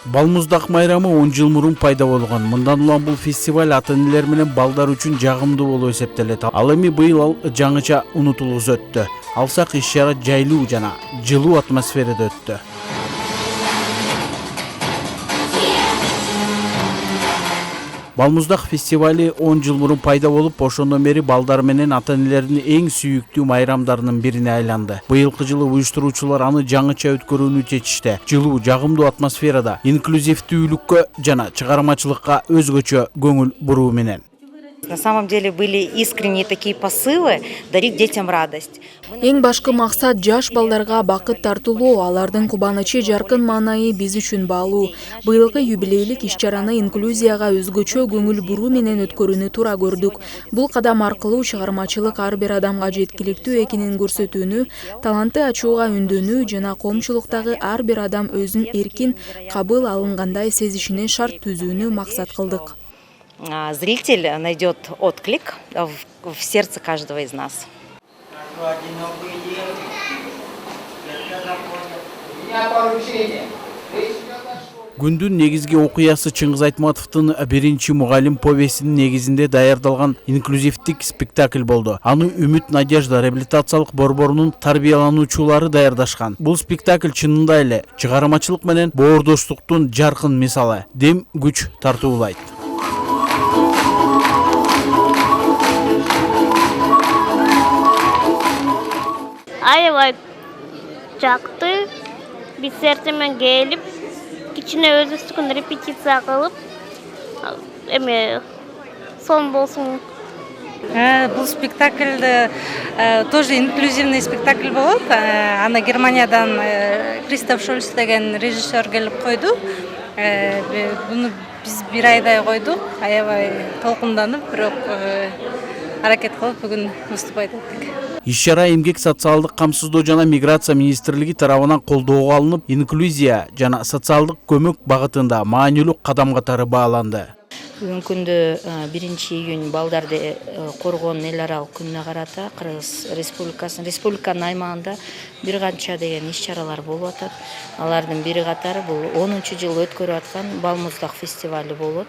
Балмуздак майрамы 10 жыл мурун пайда болгон. Мындан улам бул фестиваль ата-энелер менен балдар үчүн жагымдуу болуп эсептелет. Ал эми быйыл ал жаңыча унутулгус өттү. Алсак иш-чара жайлуу жана жылуу атмосферада өттү. Балмуздак фестивали 10 жыл мурун пайда болуп, ошондон бери балдар менен ата-энелердин эң сүйүктүү майрамдарынын бирине айланды. Быйылкы жылы уюштуруучулар аны жаңыча өткөрүүнү чечишти. Жылуу, жагымдуу атмосферада, инклюзивдүүлүккө жана чыгармачылыкка өзгөчө көңүл буруу менен. На самом деле были искренние такие посылы дарить детям радость. Эң башкы максат жаш балдарга бакыт тартуулоо, алардын кубанычы жаркын маанайы биз үчүн баалуу. Быйылкы юбилейлик иш-чараны инклюзияга өзгөчө көңүл буруу менен өткөрүүнү туура көрдүк. Бул кадам аркылуу чыгармачылык ар бир адамга жеткиликтүү экенин көрсөтүүнү, талантты ачууга үндөнүү жана коомчулуктагы ар бир адам өзүн эркин кабыл алынгандай сезишине шарт түзүүнү максат кылдык. Зритель найдет отклик в сердце каждого из нас. Күндүн негизги окуясы Чыңгыз Айтматовдун биринчи мугалим повестинин негизинде даярдалган инклюзивдик спектакль болду. Аны Үмүт Надежда реабилитациялык борборунун тарбиялануучулары даярдашкан. Бул спектакль чынында эле чыгармачылык менен боордоштуктун жаркын мисалы. Дем күч тартуулайт. Аябай жакты, биз эртемен келип, кичине өзүбүздүн репетиция кылып, эме сон болсун. Бул спектакль тоже инклюзивный спектакль болот. Аны Германиядан Кристоф Шульц деген режиссер келип койду. Буну биз бир айдай койдук, аябай толкунданып, бирок аракет кылып бүгүн выступать эттик. Иш-чара эмгек социалдык камсыздоо жана миграция министрлиги тарабынан колдоого алынып, инклюзия жана социалдык көмөк багытында маанилүү кадам катары бааланды. Бүгүнкү күндө 1-июнь балдарды коргоонун эл аралык күнүнө карата Кыргыз республиканын аймагында бир канча деген иш-чаралар болуп атат. Алардын бири катары бул 10-жыл өткөрүп аткан Балмуздак фестивали болот.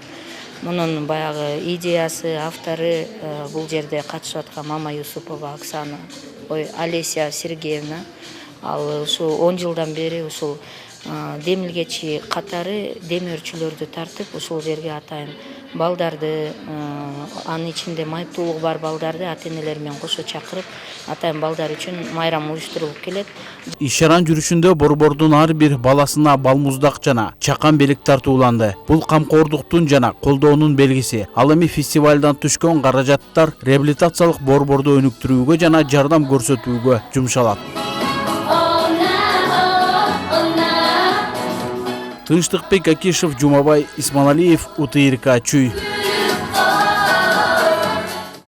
Мунун баягы идеясы, автору бул жерде катышып аткан Мама Юсупова Оксана, Олеся Сергеевна. Ал ушул 10 жылдан бери ушул демилгечи катары демөөрчүлөрдү тартып, ушул жерге атайын балдарды, анын ичинде майыптуулугу бар балдарды ата-энелер менен кошо чакырып, атайын балдар үчүн майрам уюштурулуп келет. Иш-чаранын жүрүшүндө борбордун ар бир баласына балмуздак жана чакан белек тартууланды. Бул камкордуктун жана колдоонун белгиси. Ал эми фестивалдан түшкөн каражаттар реабилитациялык борборду өнүктүрүүгө жана жардам көрсөтүүгө жумшалат. Тынчтыкбек Акишев, Жумабай Исманалиев, УТРК Чүй.